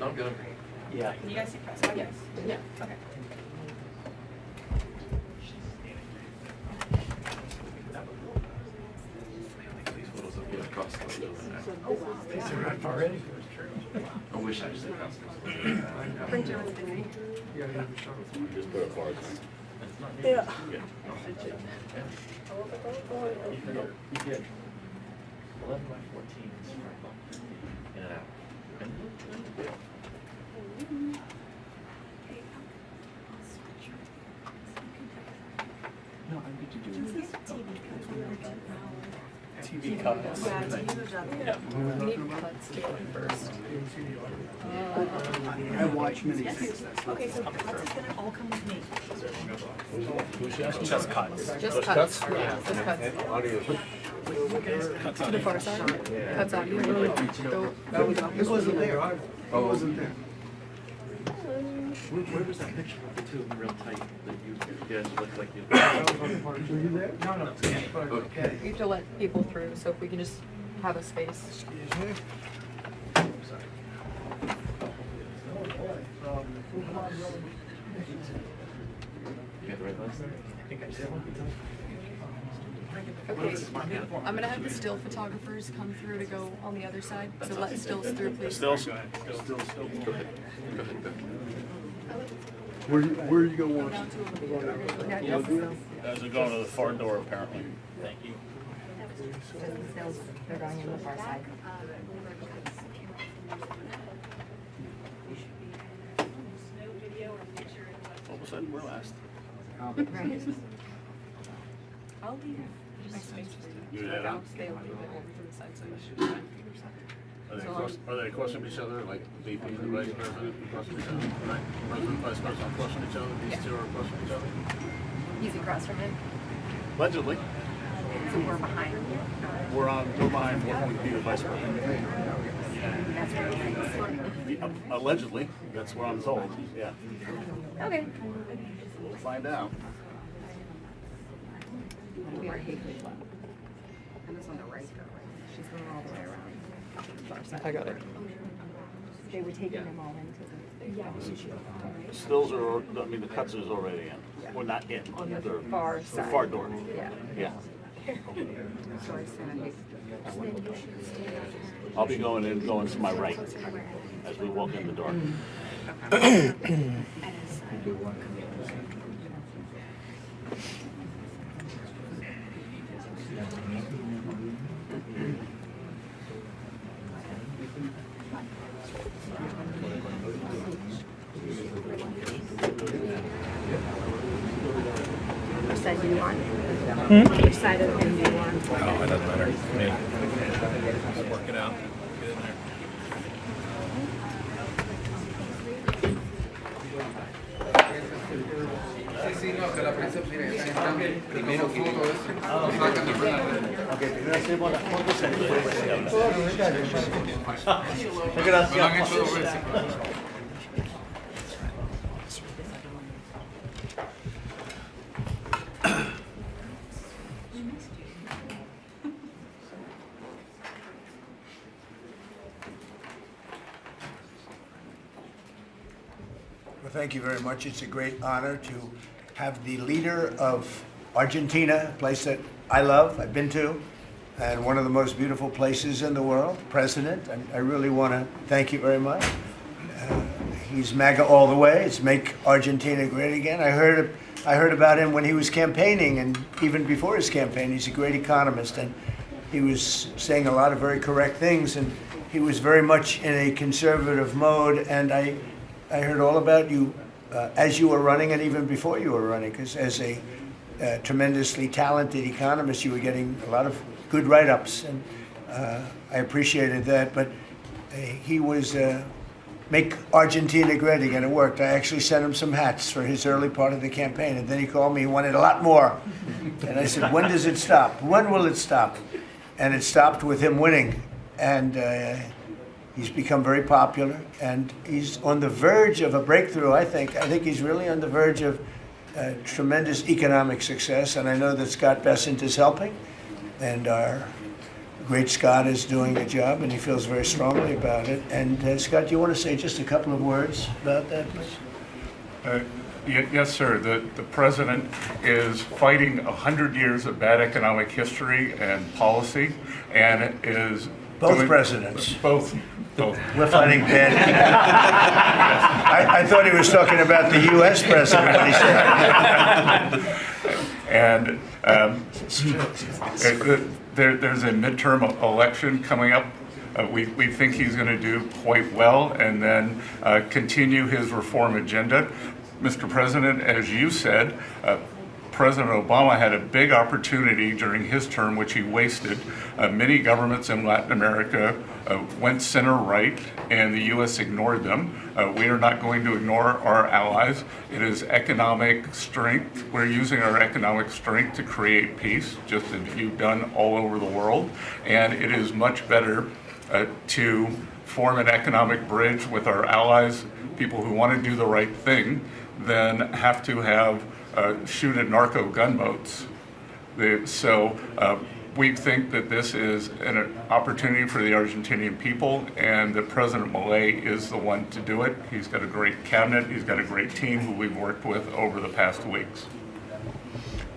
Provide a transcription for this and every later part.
No, I'm good. Yeah. Can you guys see press? Oh, yes. Yeah. Okay. These photos of you across the window. Oh, wow. These are already. I wish I just across Printer was busy. Just put a bar. Yeah. You did. 11 by 14 is in and out. No, I'm good to do TV cuts. Yeah, TV cuts. Yeah. We need cuts to go first. I watch many things. Okay, so cuts is gonna all come with me. Just cuts. Just cuts. Yeah, just cuts. Audio. To the far side. Cuts out here. It wasn't there. It wasn't there. Where was that picture of the two of them real tight that you guys looked like you? Were you there? No, no. Okay. We have to let people through, so if we can just have a space. Excuse me. You got the right list? I think I did. Okay, I'm gonna have the still photographers come through to go on the other side, so let stills through, please. Stills? Go ahead. Go ahead. Where are you going to watch? Yeah, just the stills. Guys are going to the far door apparently. Thank you. The stills, they're going in the far side. What was that? We're last. Right. I'll leave my space for you. You did, huh? I'll stay a little bit over to the side, so you should be fine. Are they across from each other, like VP and the Vice President across from each other? Right? President, Vice President across from each other? These two are across from each other? He's across from it, Allegedly. so we're behind him. We're behind what would be the Vice President. That's where he's. Allegedly, that's what I'm told, yeah. Okay. We'll find out. We are Haley Club. And it's on the right, though, right? She's going all the way around. I got it. They were taking them all into the Stills are, I mean, the cuts is already in. We're not in. on the They're far the side. far door. Yeah. Yeah. So I said, I'll be going to my right as we walk in the door. which side do you want? Which side of him do you want? Oh, it doesn't matter. Me. Work it out. Get in there. Sí, no, que la prensa primero foto eso. Sacan de verdad. Ok, primero hacemos las fotos y después Me lo han hecho dos veces. Well, thank you very much. It's a great honor to have the leader of Argentina, a place that I love, I've been to, and one of the most beautiful places in the world, President. I really want to thank you very much. He's MAGA all the way. It's Make Argentina Great Again. I heard about him when he was campaigning, and even before his campaign. He's a great economist, and he was saying a lot of very correct things, and he was very much in a conservative mode, and I heard all about you as you were running and even before you were running, because as a tremendously talented economist, you were getting a lot of good write-ups, and I appreciated that. But he was Make Argentina Great Again. It worked. I actually sent him some hats for his early part of the campaign, and then he called me. He wanted a lot more, and I said, "When does it stop? When will it stop?" And it stopped with him winning, and he's become very popular, and he's on the verge of a breakthrough. I think he's really on the verge of tremendous economic success, and I know that Scott Bessent is helping, and our great Scott is doing a job, and he feels very strongly about it. And Scott, do you want to say just a couple of words about that, please? Yes, sir. The president is fighting 100 years of bad economic history and policy, and is Both presidents. Both. We're fighting bad. I thought he was talking about the U.S. president when he said. And there's a midterm election coming up. We think he's going to do quite well, and then continue his reform agenda. Mr. President, as you said, President Obama had a big opportunity during his term, which he wasted. Many governments in Latin America went center-right, and the U.S. ignored them. We are not going to ignore our allies. It is economic strength. We're using our economic strength to create peace, just as you've done all over the world. And it is much better to form an economic bridge with our allies, people who want to do the right thing, than have to have shoot at narco gunboats. We think that this is an opportunity for the Argentinian people, and that President Milei is the one to do it. He's got a great cabinet, he's got a great team who we've worked with over the past weeks.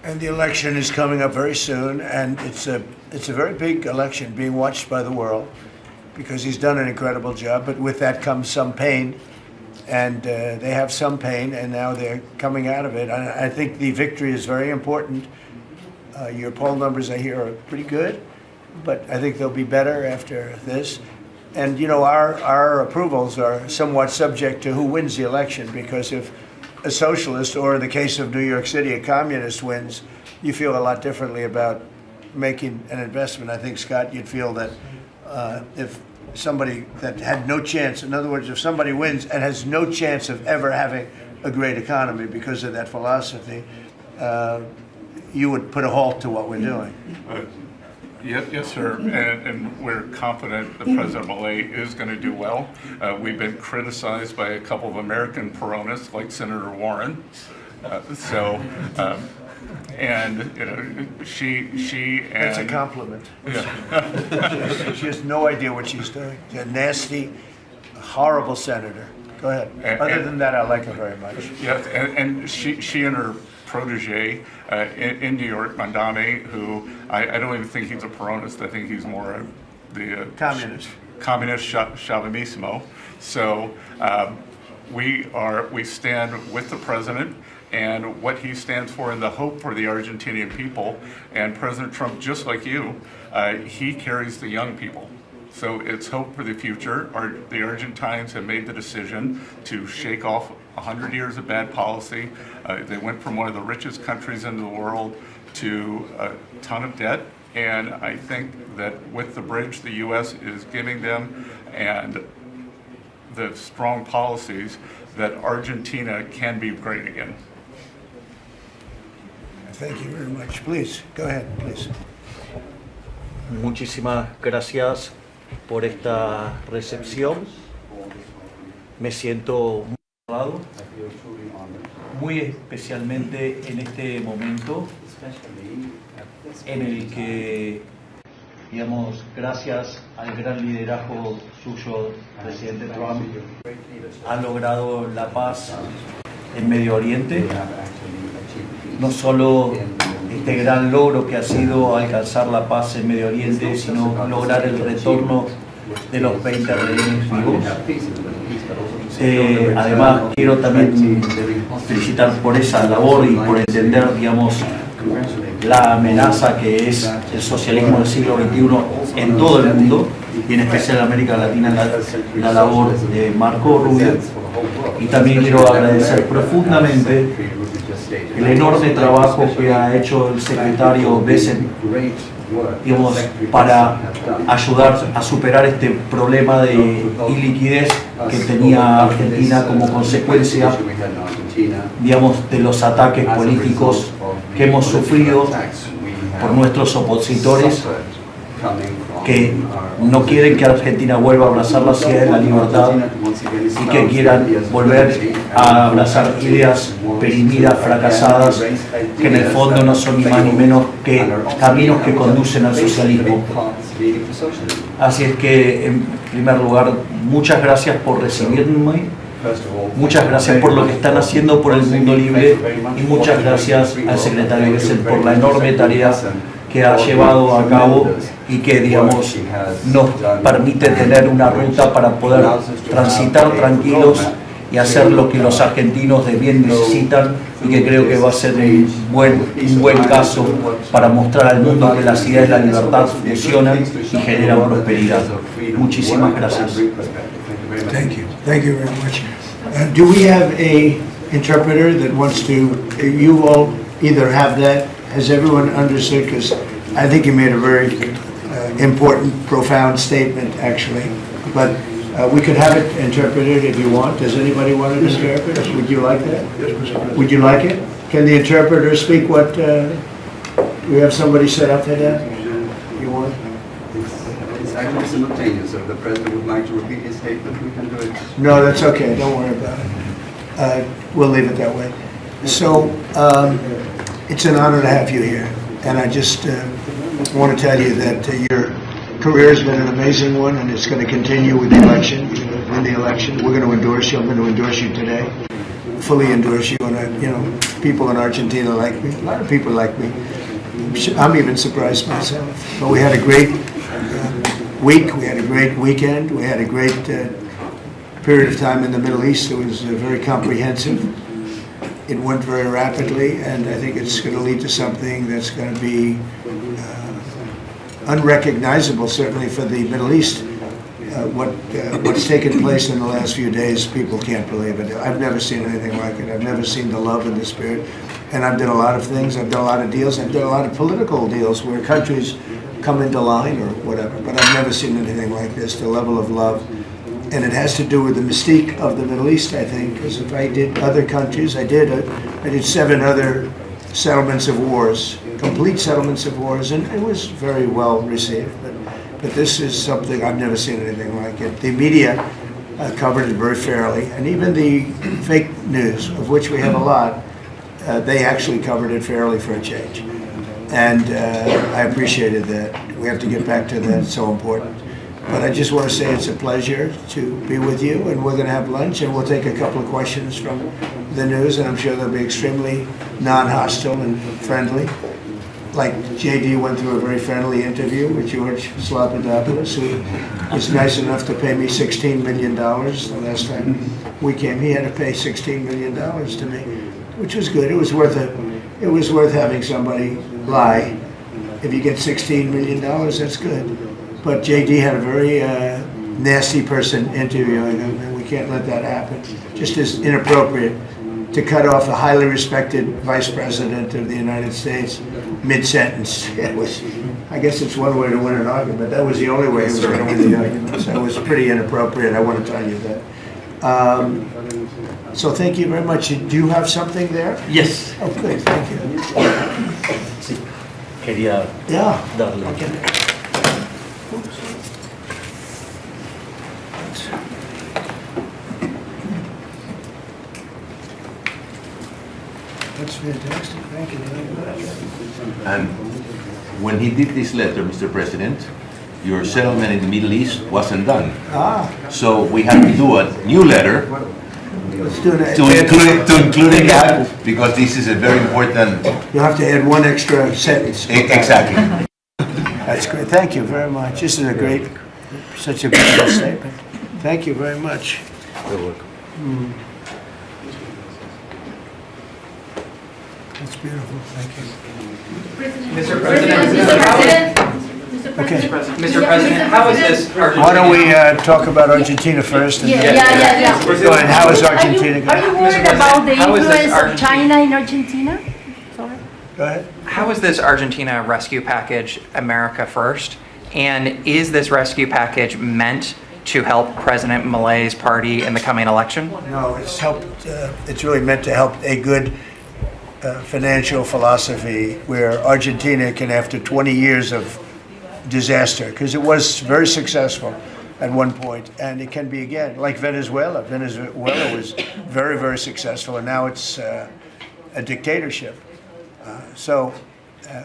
And the election is coming up very soon, and it's a very big election being watched by the world, because he's done an incredible job, but with that comes some pain. And they have some pain, and now they're coming out of it. I think the victory is very important. Your poll numbers, I hear, are pretty good, but I think they'll be better after this. And, you know, our approvals are somewhat subject to who wins the election, because if a socialist, or in the case of New York City, a communist wins, you feel a lot differently about making an investment. I think, Scott, you'd feel that if somebody that had no chance, in other words, if somebody wins and has no chance of ever having a great economy because of that philosophy, you would put a halt to what we're doing. Yes, sir, and we're confident that President Milei is going to do well. We've been criticized by a couple of American Peronists, like Senator Warren. And you know, she and that's a compliment. Yeah. She has no idea what she's doing. She's a nasty, horrible senator. Go ahead. Other than that, I like her very much. Yes, and she and her protege in New York, Mandame, who I don't even think he's a Peronist. I think he's more the communist Chavismo. So we stand with the president and what he stands for, and the hope for the Argentinian people. And President Trump, just like you, he carries the young people. So it's hope for the future. The Argentines have made the decision to shake off 100 years of bad policy. They went from one of the richest countries in the world to a ton of debt. And I think that with the bridge the U.S. is giving them and the strong policies, that Argentina can be great again. Thank you very much. Please, go ahead, please. Muchísimas gracias por esta recepción. Me siento muy honrado, muy especialmente en este momento en el que, digamos, gracias al gran liderazgo suyo, presidente Trump, ha logrado la paz en Medio Oriente. No solo este gran logro que ha sido alcanzar la paz en Medio Oriente, sino lograr el retorno de los 20 rehenes vivos. Además, quiero también felicitar por esa labor y por entender, digamos, la amenaza que es el socialismo del siglo XXI en todo el mundo, y en especial en América Latina, la labor de Marco Rubio. Y también quiero agradecer profundamente el enorme trabajo que ha hecho el secretario Besen, digamos, para ayudar a superar este problema de iliquidez que tenía Argentina como consecuencia, digamos, de los ataques políticos que hemos sufrido por nuestros opositores que no quieren que Argentina vuelva a abrazar las ideas de la libertad y que quieran volver a abrazar ideas perimidas, fracasadas, que en el fondo no son ni más ni menos que caminos que conducen al socialismo. Así es que, en primer lugar, muchas gracias por recibirme, muchas gracias por lo que están haciendo por el mundo libre y muchas gracias al secretario Bessel por la enorme tarea que ha llevado a cabo y que, digamos, nos permite tener una ruta para poder transitar tranquilos y hacer lo que los argentinos de bien necesitan, y que creo que va a ser un buen caso para mostrar al mundo que las ideas de la libertad funcionan y generan prosperidad. Muchísimas gracias. Thank you. Thank you very much. Do we have a interpreter that wants to, you all either have that, has everyone understood? Because I think you made a very important, profound statement, actually. But we could have it interpreted if you want. Does anybody want it interpreted? Would you like that? Would you like it? Can the interpreter speak what, we have somebody set up for that? You want? It's actually simultaneous, so if the President would like to repeat his statement, we can do it. No, that's okay. Don't worry about it. We'll leave it that way. So it's an honor to have you here. And I just want to tell you that your career has been an amazing one, and it's going to continue with the election. You're going to win the election. We're going to endorse you. I'm going to endorse you today. Fully endorse you. And, you know, people in Argentina like me. A lot of people like me. I'm even surprised myself. But we had a great week. We had a great weekend. We had a great period of time in the Middle East. It was very comprehensive. It went very rapidly, and I think it's going to lead to something that's going to be unrecognizable, certainly for the Middle East. What's taken place in the last few days, people can't believe it. I've never seen anything like it. I've never seen the love and the spirit. And I've done a lot of things. I've done a lot of deals. I've done a lot of political deals where countries come into line or whatever. But I've never seen anything like this, the level of love. And it has to do with the mystique of the Middle East, I think, because if I did other countries, I did 7 other settlements of wars, complete settlements of wars, and it was very well received. But this is something I've never seen anything like it. The media covered it very fairly, and even the fake news, of which we have a lot, they actually covered it fairly for a change. And I appreciated that. We have to get back to that. It's so important. But I just want to say it's a pleasure to be with you, and we're going to have lunch, and we'll take a couple of questions from the news, and I'm sure they'll be extremely non-hostile and friendly. Like JD went through a very friendly interview with George Slobodanopoulos, who was nice enough to pay me $16 million the last time we came. He had to pay $16 million to me, which was good. It was worth having somebody lie. If you get $16 million, that's good. But JD had a very nasty person interviewing him, and we can't let that happen. Just as inappropriate to cut off a highly respected vice president of the United States mid-sentence. I guess it's one way to win an argument. That was the only way he was going to win the argument. So it was pretty inappropriate. I want to tell you that. So thank you very much. Do you have something there? Yes. Oh, good. Thank you. Sí. Quería darle. Okay. That's fantastic. Thank you very much. And when he did this letter, Mr. President, your settlement in the Middle East wasn't done. So we had to do a new letter Let's do that. to include in that, because this is a very important... You'll have to add one extra sentence. Exactly. That's great. Thank you very much. This is a great, such a beautiful statement. Thank you very much. You're welcome. That's beautiful. Thank you. Mr. President, Okay. Mr. President, how is this Argentina? Why don't we talk about Argentina first? And Yeah. Go ahead. How is Argentina Are you going? worried about the How is this influence of China in Argentina? Sorry. Go ahead. How is this Argentina rescue package America first? And is this rescue package meant to help President Milei's party in the coming election? No, it's helped. It's really meant to help a good financial philosophy where Argentina can, after 20 years of disaster, because it was very successful at one point, and it can be again, like Venezuela. Venezuela was very, very successful, and now it's a dictatorship. So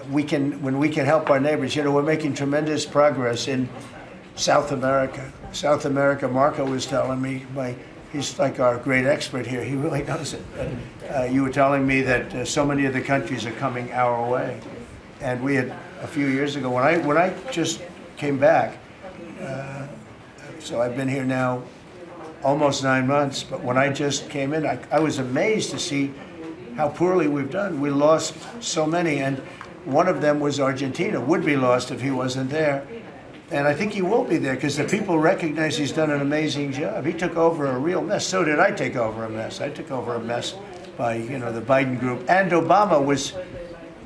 when we can help our neighbors, we're making tremendous progress in South America. South America, Marco was telling me, he's like our great expert here, he really knows it. You were telling me that so many of the countries are coming our way. And we had, a few years ago, when I just came back, so I've been here now almost 9 months, but when I just came in, I was amazed to see how poorly we've done. We lost so many, and one of them was Argentina, would be lost if he wasn't there. And I think he will be there because the people recognize he's done an amazing job. He took over a real mess. So did I take over a mess. I took over a mess by, the Biden group. And Obama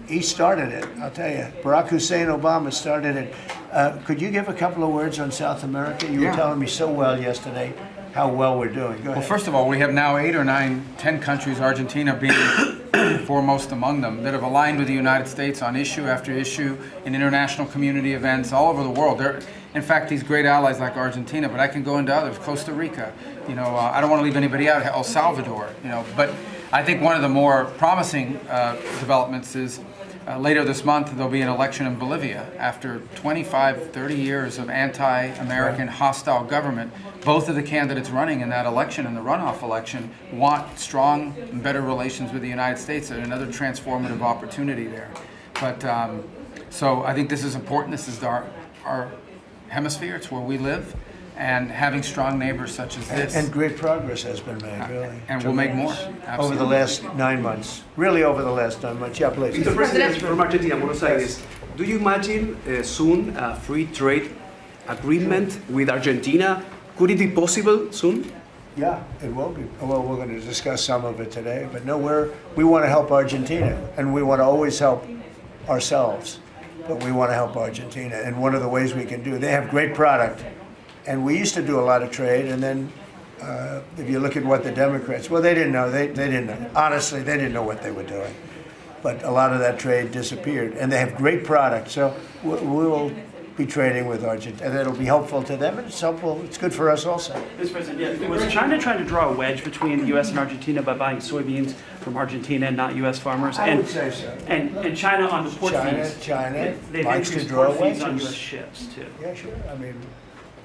he started it, I'll tell you. Barack Hussein Obama started it. Could you give a couple of words on South America? You were telling me so well yesterday how well we're doing. Go ahead. Well, first of all, we have now 8 or 9, 10 countries, Argentina being foremost among them, that have aligned with the United States on issue after issue in international community events all over the world. They're, in fact, these great allies like Argentina, but I can go into others, Costa Rica, I don't want to leave anybody out, El Salvador, but I think one of the more promising developments is later this month there'll be an election in Bolivia after 25, 30 years of anti-American hostile government. Both of the candidates running in that election, in the runoff election, want strong and better relations with the United States. There's another transformative opportunity there. But so I think this is important. This is our hemisphere. It's where we live. And having strong neighbors such as this. And great progress has been made, really. And we'll make more. Absolutely. Over the last 9 months. Really over the last 9 months. Yeah, please. Mr. President, from Argentina, Buenos Aires, do you imagine soon a free trade agreement with Argentina? Could it be possible soon? Yeah, it will be. Well, we're going to discuss some of it today. But no, we want to help Argentina. And we want to always help ourselves. But we want to help Argentina. And one of the ways we can do it, they have great product. And we used to do a lot of trade, and then if you look at what the Democrats, well, they didn't know. They didn't know. Honestly, they didn't know what they were doing. But a lot of that trade disappeared, and they have great product. So we will be trading with Argentina, and it'll be helpful to them, and it's helpful. It's good for us also. Mr. President, was China trying to draw a wedge between the U.S. and Argentina by buying soybeans from Argentina and not U.S. farmers? I would say so. And China on the port fees. China they've likes to increased draw port fees wedges on U.S. ships too. Yeah, sure. I mean,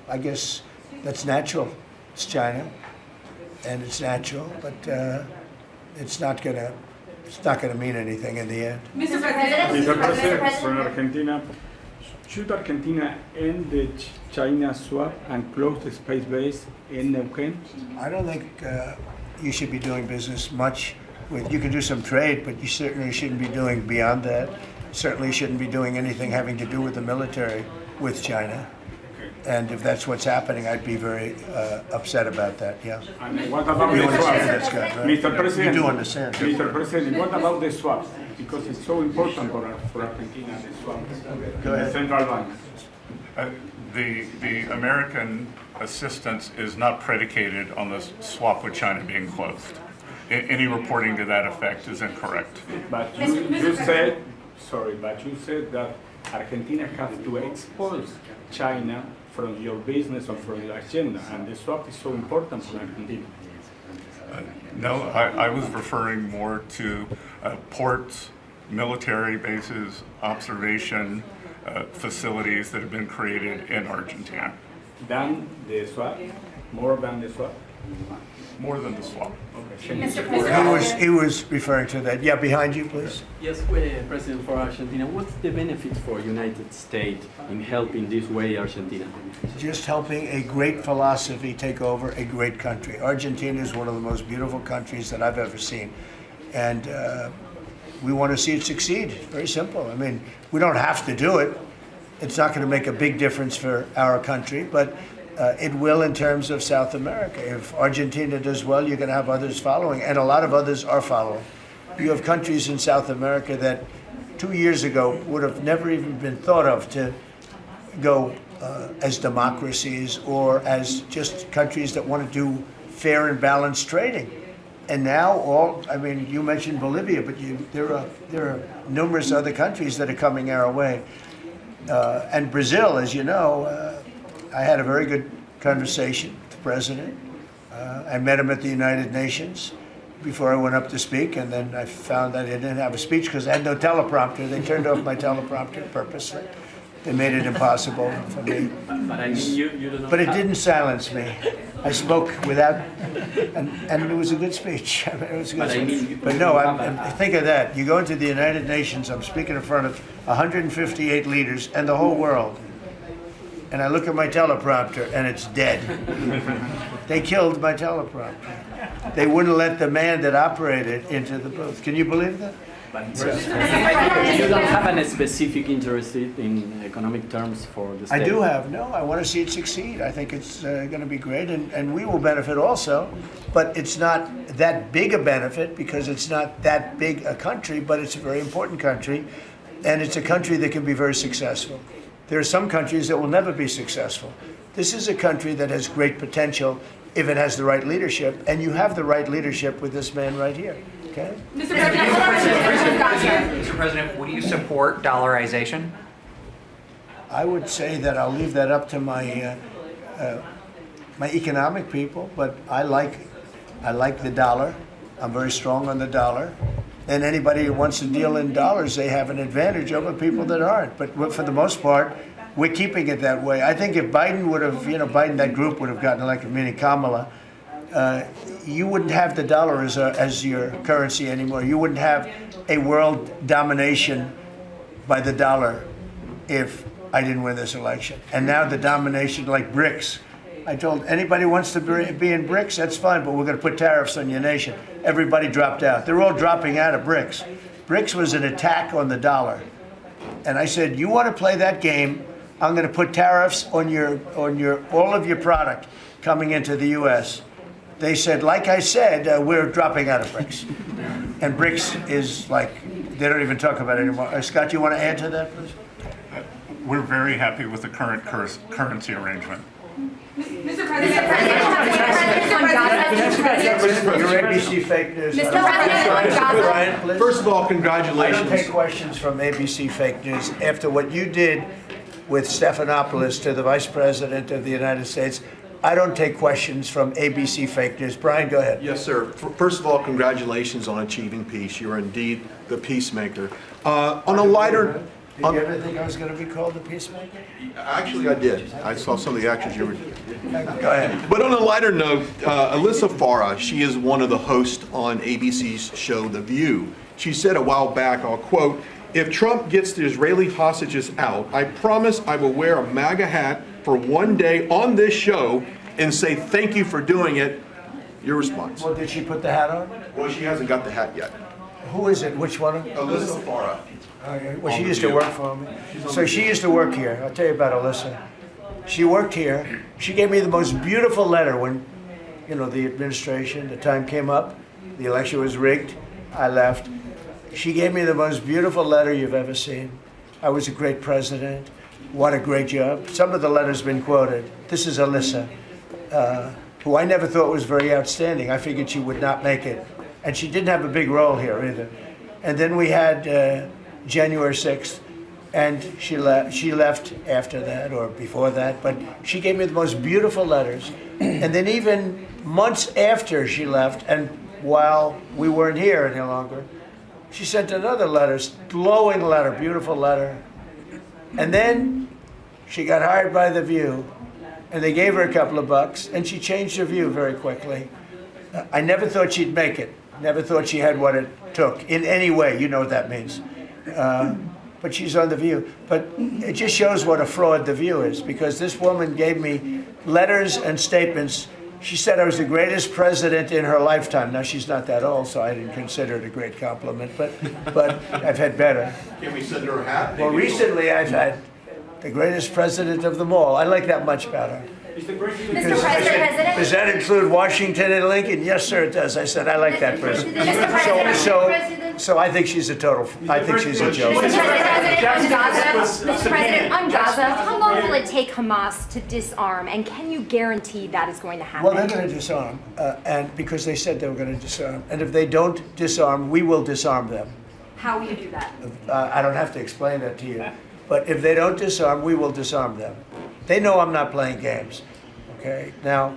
I guess that's natural. It's China, and it's natural, but it's not gonna mean anything in the end. Mr. President, from Argentina, should Argentina end the China swap and close the space base in Neuquén? I don't think you should be doing business much with. You can do some trade, but you certainly shouldn't be doing beyond that. Certainly shouldn't be doing anything having to do with the military with China. And if that's what's happening, I'd be very upset about that, yeah. And what about the swap? That's good, right? Mr. President, you do understand. Mr. President, what about the swap? Because it's so important for Argentina, the swap. Go ahead. The central bank. The American assistance is not predicated on the swap with China being closed. Any reporting to that effect is incorrect. But you said that Argentina has to export China from your business or from your agenda, and the swap is so important for Argentina. No, I was referring more to ports, military bases, observation facilities that have been created in Argentina. Than the swap? More than the swap? More than the swap. Okay. He was referring to that. Yeah, behind you, please. Yes, President, for Argentina, what's the benefit for United States in helping this way Argentina? Just helping a great philosophy take over a great country. Argentina is one of the most beautiful countries that I've ever seen. And we want to see it succeed. Very simple. I mean, we don't have to do it. It's not going to make a big difference for our country, but it will in terms of South America. If Argentina does well, you're going to have others following, and a lot of others are following. You have countries in South America that 2 years ago would have never even been thought of to go as democracies or as just countries that want to do fair and balanced trading. And now you mentioned Bolivia, but there are numerous other countries that are coming our way. And Brazil, as you know, I had a very good conversation with the president. I met him at the United Nations before I went up to speak, and then I found that I didn't have a speech because I had no teleprompter. They turned off my teleprompter purposely. They made it impossible for me. But I mean, you do not But it didn't silence me. I spoke without, and it was a good speech. I mean, it was a good speech. But no, think of that. You go into the United Nations, I'm speaking in front of 158 leaders and the whole world. And I look at my teleprompter and it's dead. They killed my teleprompter. They wouldn't let the man that operated into the booth. Can you believe that? You don't have any specific interest in economic terms for the state? I do have. No, I want to see it succeed. I think it's going to be great, and we will benefit also. But it's not that big a benefit because it's not that big a country, but it's a very important country, and it's a country that can be very successful. There are some countries that will never be successful. This is a country that has great potential if it has the right leadership, and you have the right leadership with this man right here. Okay? Mr. President, would you support dollarization? I would say that I'll leave that up to my my economic people, but I like the dollar. I'm very strong on the dollar. And anybody who wants to deal in dollars, they have an advantage over people that aren't. But for the most part, we're keeping it that way. I think if Biden would have, Biden, that group would have gotten elected, meaning Kamala, you wouldn't have the dollar as your currency anymore. You wouldn't have a world domination by the dollar if I didn't win this election. And now the domination, like BRICS. I told anybody who wants to be in BRICS, that's fine, but we're going to put tariffs on your nation. Everybody dropped out. They're all dropping out of BRICS. BRICS was an attack on the dollar. And I said, you want to play that game, I'm going to put tariffs on all of your product coming into the U.S. They said, like I said, we're dropping out of BRICS. And BRICS is like, they don't even talk about it anymore. Scott, you want to add to that, please? We're very happy with the current currency arrangement. Mr. President, Your ABC fake news. Brian, please. First of all, congratulations. I don't take questions from ABC fake news. After what you did with Stephanopoulos to the Vice President of the United States, I don't take questions from ABC fake news. Brian, go ahead. Yes, sir. First of all, congratulations on achieving peace. You are indeed the peacemaker. On a lighter... Did you ever think I was going to be called a peacemaker? Actually, I did. I saw some of the actions you were doing. Go ahead. But on a lighter note, Alyssa Farah, she is one of the hosts on ABC's show The View. She said a while back, I'll quote, "If Trump gets the Israeli hostages out, I promise I will wear a MAGA hat for one day on this show and say thank you for doing it." Your response? Well, did she put the hat on? Well, she hasn't got the hat yet. Who is it? Which one? Alyssa Farah. Okay. Well, she used to work for me. So she used to work here. I'll tell you about Alyssa. She worked here. She gave me the most beautiful letter when, the administration, the time came up, the election was rigged, I left. She gave me the most beautiful letter you've ever seen. I was a great president. What a great job. Some of the letters have been quoted. This is Alyssa, who I never thought was very outstanding. I figured she would not make it. And she didn't have a big role here either. And then we had January 6th, and she left after that or before that, but she gave me the most beautiful letters. And then even months after she left, and while we weren't here any longer, she sent another letter, glowing letter, beautiful letter. And then she got hired by The View, and they gave her a couple of bucks, and she changed her view very quickly. I never thought she'd make it. Never thought she had what it took in any way. You know what that means. But she's on The View. But it just shows what a fraud The View is, because this woman gave me letters and statements. She said I was the greatest president in her lifetime. Now, she's not that old, so I didn't consider it a great compliment, but I've had better. Can we send her a hat? Well, recently I've had the greatest president of them all. I like that much better. Mr. President. Does that include Washington and Lincoln? Yes, sir, it does. I said, I like that president. So I think she's a total, I think she's a joke. Mr. President, on Gaza, how long will it take Hamas to disarm, and can you guarantee that is going to happen? Well, they're going to disarm, and because they said they were going to disarm. And if they don't disarm, we will disarm them. How will you do that? I don't have to explain that to you. But if they don't disarm, we will disarm them. They know I'm not playing games. Okay? Now,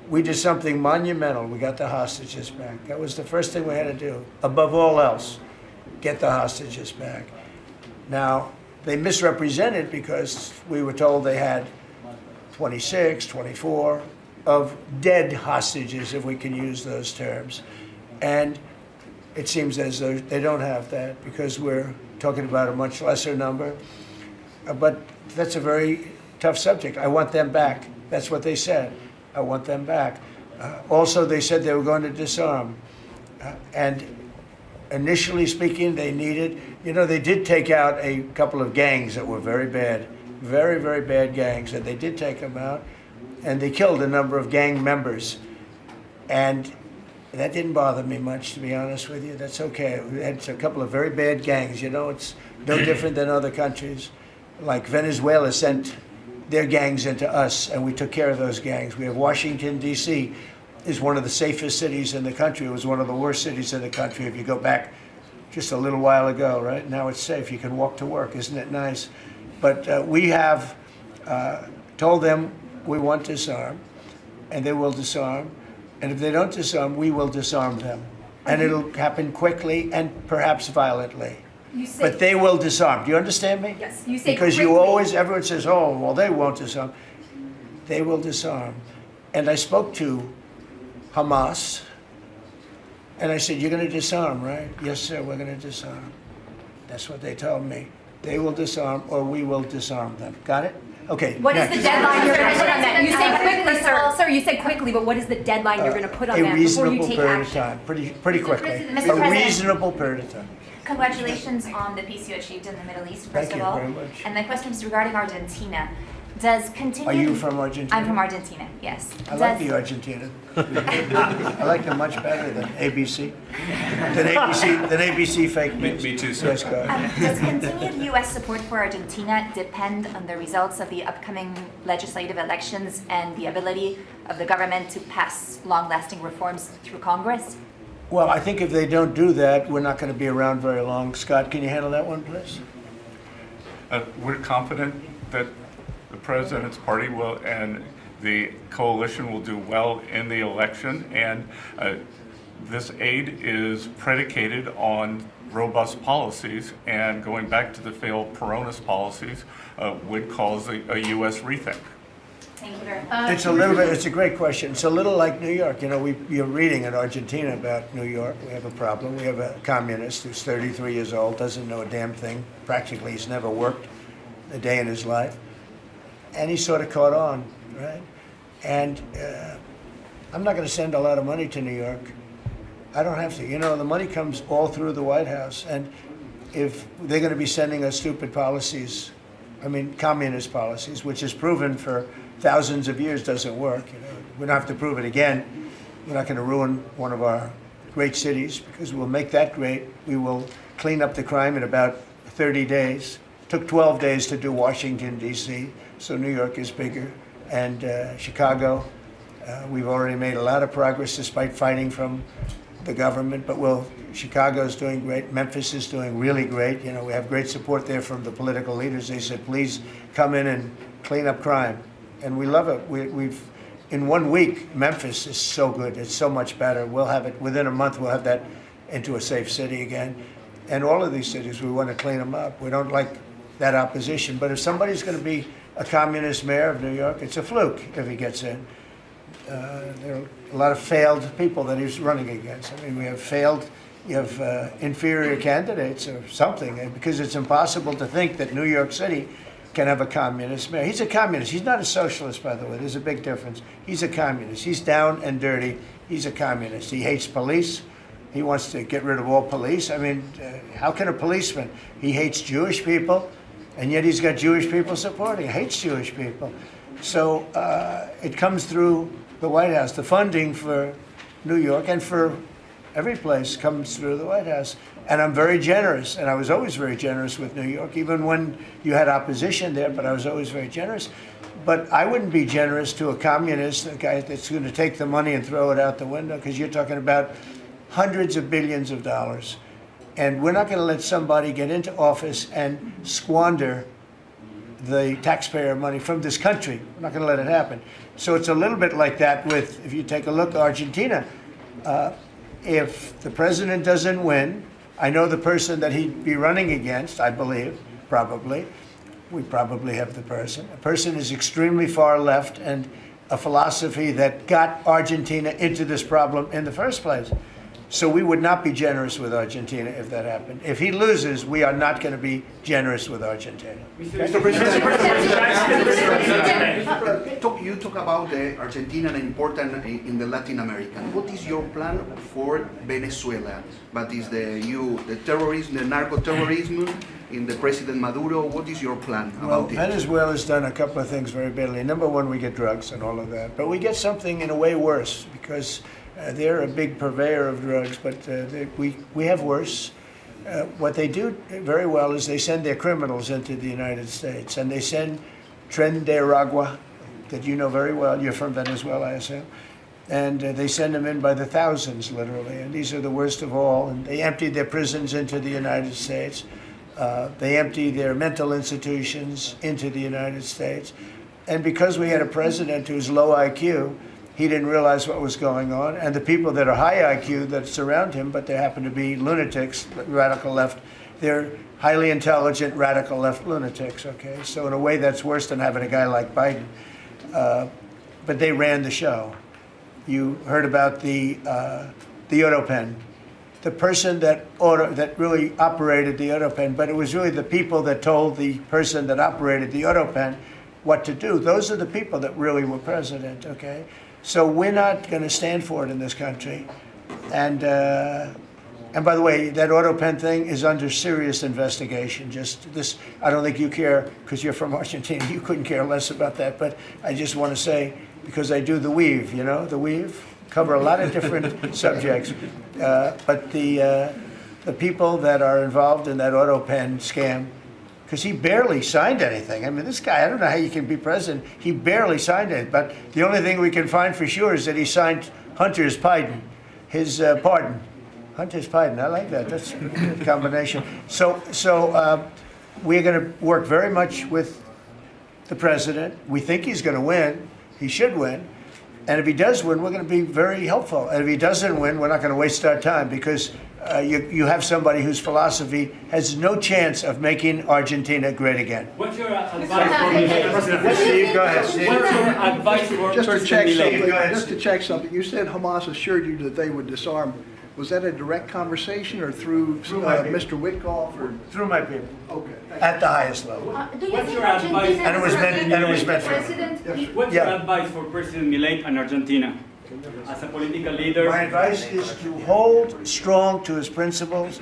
we did something monumental. We got the hostages back. That was the first thing we had to do. Above all else, get the hostages back. Now, they misrepresented because we were told they had 26, 24 of dead hostages, if we can use those terms. And it seems as though they don't have that because we're talking about a much lesser number. But that's a very tough subject. I want them back. That's what they said. I want them back. Also, they said they were going to disarm. And initially speaking, they needed, they did take out a couple of gangs that were very bad, very, very bad gangs, and they did take them out, and they killed a number of gang members. And that didn't bother me much, to be honest with you. That's okay. We had a couple of very bad gangs. It's no different than other countries. Like Venezuela sent their gangs into us, and we took care of those gangs. We have Washington, D.C. is one of the safest cities in the country. It was one of the worst cities in the country if you go back just a little while ago, right? Now it's safe. You can walk to work. Isn't it nice? But we have told them we want to disarm, and they will disarm. And if they don't disarm, we will disarm them. And it'll happen quickly and perhaps violently. But they will disarm. Do you understand me? Yes. You say because quickly. everyone says, oh, well, they won't disarm. They will disarm. And I spoke to Hamas, and I said, you're going to disarm, right? Yes, sir, we're going to disarm. That's what they told me. They will disarm, or we will disarm them. Got it? Okay. What is the deadline you're going to put on that? You say quickly, sir. Sir, you say quickly, but what is the deadline you're going to put on that before you take action? A reasonable period of time, pretty quickly. A reasonable period of time. Congratulations on the peace you achieved in the Middle East, first Thank of you all. very much. And my question is regarding Argentina. Does continue... Are you from Argentina? I'm from Argentina, yes. I like the Argentina. I like them much better than ABC. Than ABC fake news. Me too, sir. Yes, go ahead. Does continued U.S. support for Argentina depend on the results of the upcoming legislative elections and the ability of the government to pass long-lasting reforms through Congress? Well, I think if they don't do that, we're not going to be around very long. Scott, can you handle that one, please? We're confident that the president's party will and the coalition will do well in the election, and this aid is predicated on robust policies, and going back to the failed Peronist policies would cause a U.S. rethink. Thank you very much. It's a great question. It's a little like New York. You're reading in Argentina about New York. We have a problem. We have a communist who's 33 years old, doesn't know a damn thing. Practically, he's never worked a day in his life. And he sort of caught on, right? And I'm not going to send a lot of money to New York. I don't have to. The money comes all through the White House. And if they're going to be sending us stupid policies, communist policies, which is proven for thousands of years doesn't work. We don't have to prove it again. We're not going to ruin one of our great cities because we'll make that great. We will clean up the crime in about 30 days. It took 12 days to do Washington, D.C., so New York is bigger. And Chicago, we've already made a lot of progress despite fighting from the government, but Chicago's doing great. Memphis is doing really great. We have great support there from the political leaders. They said, please come in and clean up crime. And we love it. We've in 1 week, Memphis is so good. It's so much better. We'll have it within a month. We'll have that into a safe city again. And all of these cities, we want to clean them up. We don't like that opposition. But if somebody's going to be a communist mayor of New York, it's a fluke if he gets in. There are a lot of failed people that he's running against. We have failed, you have inferior candidates or something, because it's impossible to think that New York City can have a communist mayor. He's a communist. He's not a socialist, by the way. There's a big difference. He's a communist. He's down and dirty. He's a communist. He hates police. He wants to get rid of all police. How can a policeman? He hates Jewish people, and yet he's got Jewish people supporting. He hates Jewish people. So it comes through the White House. The funding for New York and for every place comes through the White House. And I'm very generous, and I was always very generous with New York, even when you had opposition there, but I was always very generous. But I wouldn't be generous to a communist, a guy that's going to take the money and throw it out the window, because you're talking about hundreds of billions of dollars. And we're not going to let somebody get into office and squander the taxpayer money from this country. We're not going to let it happen. So it's a little bit like that with, if you take a look at Argentina, if the president doesn't win, I know the person that he'd be running against, I believe, probably. We probably have the person. A person is extremely far left and a philosophy that got Argentina into this problem in the first place. So we would not be generous with Argentina if that happened. If he loses, we are not going to be generous with Argentina. Mr. President, you talk about Argentina and important in the Latin American. What is your plan for Venezuela? But is the terrorism, the narco-terrorism in the President Maduro? What is your plan about it? Venezuela's done a couple of things very badly. Number one, we get drugs and all of that. But we get something in a way worse because they're a big purveyor of drugs, but we have worse. What they do very well is they send their criminals into the United States, and they send Tren de Aragua, that you know very well. You're from Venezuela, I assume. And they send them in by the thousands, literally. And these are the worst of all. And they empty their prisons into the United States. They empty their mental institutions into the United States. And because we had a president who's low IQ, he didn't realize what was going on. And the people that are high IQ that surround him, but they happen to be lunatics, radical left, they're highly intelligent, radical left lunatics, okay? So in a way, that's worse than having a guy like Biden. But they ran the show. You heard about the AutoPen. The person that really operated the AutoPen, but it was really the people that told the person that operated the AutoPen what to do. Those are the people that really were president, okay? So we're not going to stand for it in this country. And by the way, that AutoPen thing is under serious investigation. Just this, I don't think you care because you're from Argentina. You couldn't care less about that. But I just want to say, because I do the weave, you know, the weave, cover a lot of different subjects. But the people that are involved in that AutoPen scam, because he barely signed anything. I mean, this guy, I don't know how you can be president. He barely signed it. But the only thing we can find for sure is that he signed Hunter's pardon, his pardon. Hunter's pardon, I like that. That's a good combination. So we're going to work very much with the president. We think he's going to win. He should win. And if he does win, we're going to be very helpful. And if he doesn't win, we're not going to waste our time because you have somebody whose philosophy has no chance of making Argentina great again. What's your advice for Milei? Steve, go ahead. Steve. What's your advice for President Milei? Just to check something, you said Hamas assured you that they would disarm. Was that a direct conversation or through Mr. Witkoff? Or? Through my people. Okay. At the highest level. What's your advice? And it was meant for. What's your advice for President Milei and Argentina? As a political leader? My advice is to hold strong to his principles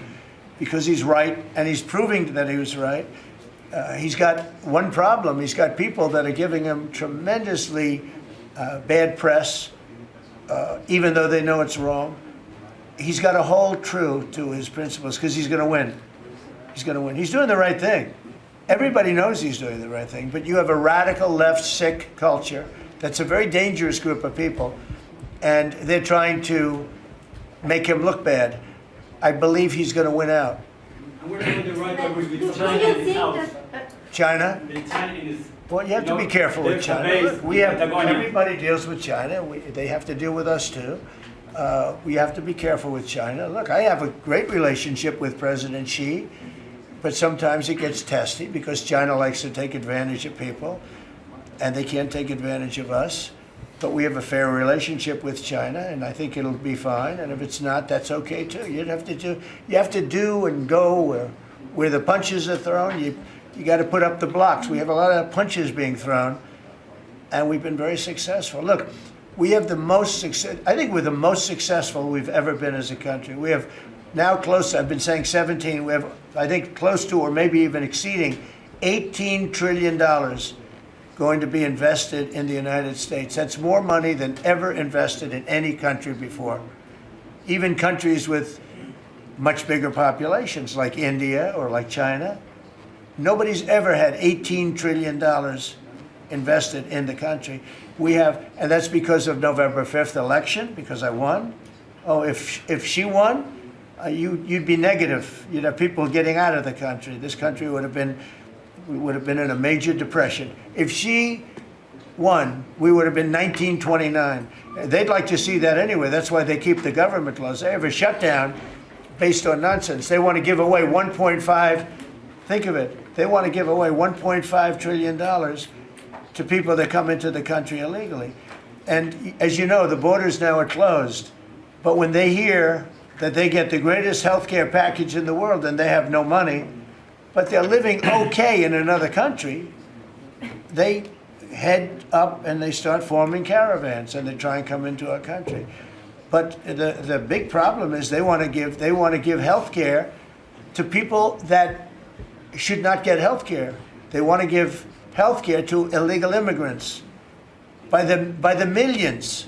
because he's right, and he's proving that he was right. He's got one problem. He's got people that are giving him tremendously bad press, even though they know it's wrong. He's got to hold true to his principles because he's going to win. He's going to win. He's doing the right thing. Everybody knows he's doing the right thing, but you have a radical left sick culture that's a very dangerous group of people, and they're trying to make him look bad. I believe he's going to win out. And we're going the right way with China in his house. China? Well, you have to be careful with China. Look, everybody deals with China. They have to deal with us too. We have to be careful with China. Look, I have a great relationship with President Xi, but sometimes it gets testy because China likes to take advantage of people, and they can't take advantage of us. But we have a fair relationship with China, and I think it'll be fine. And if it's not, that's okay too. You have to do and go where the punches are thrown. You got to put up the blocks. We have a lot of punches being thrown, and we've been very successful. Look. We have the most success. I think we're the most successful we've ever been as a country. We have now close, I've been saying 17, we have, I think, close to or maybe even exceeding $18 trillion going to be invested in the United States. That's more money than ever invested in any country before. Even countries with much bigger populations like India or like China. Nobody's ever had $18 trillion invested in the country. We have, and that's because of November 5th election, because I won. Oh, if she won, you'd be negative. You'd have people getting out of the country. This country would have been we would have been in a major depression. If she won, we would have been 1929. They'd like to see that anyway. That's why they keep the government closed. They have a shutdown based on nonsense. They want to give away 1.5, think of it, they want to give away $1.5 trillion to people that come into the country illegally. And as you know, the borders now are closed. But when they hear that they get the greatest health care package in the world and they have no money, but they're living okay in another country, they head up and they start forming caravans and they try and come into our country. But the big problem is they want to give health care to people that should not get health care. They want to give health care to illegal immigrants by the millions.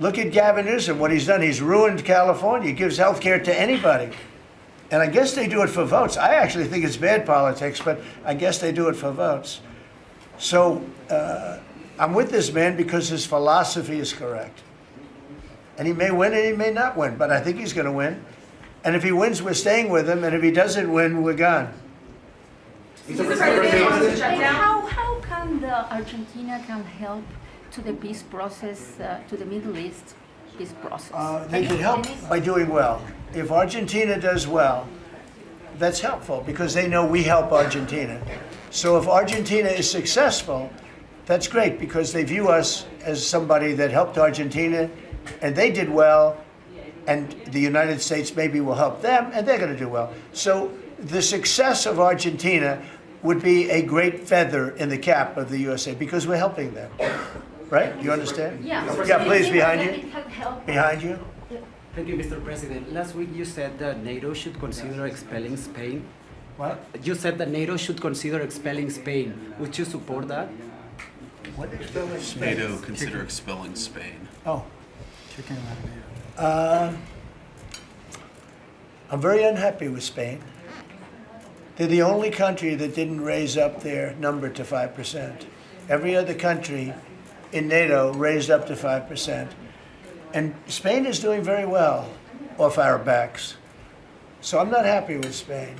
Look at Gavin Newsom, what he's done. He's ruined California. He gives health care to anybody. And I guess they do it for votes. I actually think it's bad politics, but I guess they do it for votes. So I'm with this man because his philosophy is correct. And he may win and he may not win, but I think he's going to win. And if he wins, we're staying with him. And if he doesn't win, we're gone. How can the Argentina can help to the peace process, to the Middle East peace process? They can help by doing well. If Argentina does well, that's helpful because they know we help Argentina. So if Argentina is successful, that's great because they view us as somebody that helped Argentina and they did well, and the United States maybe will help them and they're going to do well. So the success of Argentina would be a great feather in the cap of the USA because we're helping them. Right? You understand? Yeah. Yeah, please, behind you. Behind you. Thank you, Mr. President. Last week you said that NATO should consider expelling Spain. What? You said that NATO should consider expelling Spain. Would you support that? What expelling Spain? NATO consider expelling Spain. Oh. I'm very unhappy with Spain. They're the only country that didn't raise up their number to 5%. Every other country in NATO raised up to 5%. And Spain is doing very well off our backs. So I'm not happy with Spain.